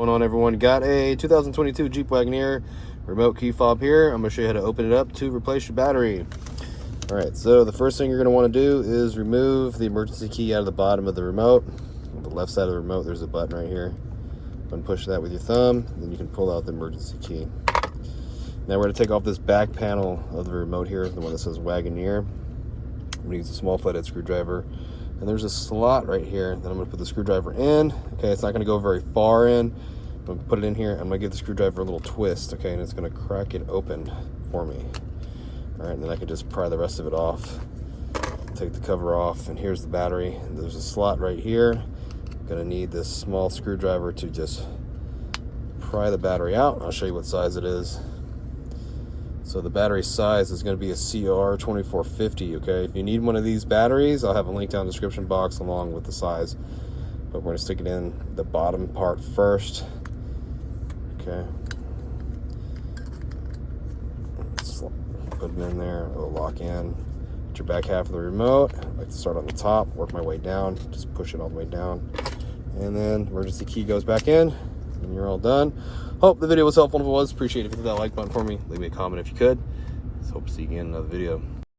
Going on, everyone? Got a 2022 Jeep Wagoneer remote key fob here. I'm going to show you how to open it up to replace your battery. All right, so the first thing you're going to want to do is remove the emergency key out of the bottom of the remote. On the left side of the remote, there's a button right here. Push that with your thumb, then you can pull out the emergency key. Now we're going to take off this back panel of the remote here, the one that says Wagoneer. I'm going to use a small flathead screwdriver. And there's a slot right here that I'm going to put the screwdriver in. Okay, it's not going to go very far in. I'm going to put it in here. I'm going to give the screwdriver a little twist, okay, and it's going to crack it open for me. All right, and then I can just pry the rest of it off. Take the cover off, and here's the battery. There's a slot right here. I'm going to need this small screwdriver to just pry the battery out. I'll show you what size it is. So the battery size is going to be a CR2450, okay? If you need one of these batteries, I'll have a link down in the description box along with the size. But we're going to stick it in the bottom part first. Okay. Put it in there, it'll lock in. Get your back half of the remote. I like to start on the top, work my way down, just push it all the way down. And then emergency key goes back in, and you're all done. Hope the video was helpful. If it was, appreciate it if you hit that like button for me. Leave me a comment if you could. Hope to see you again in another video.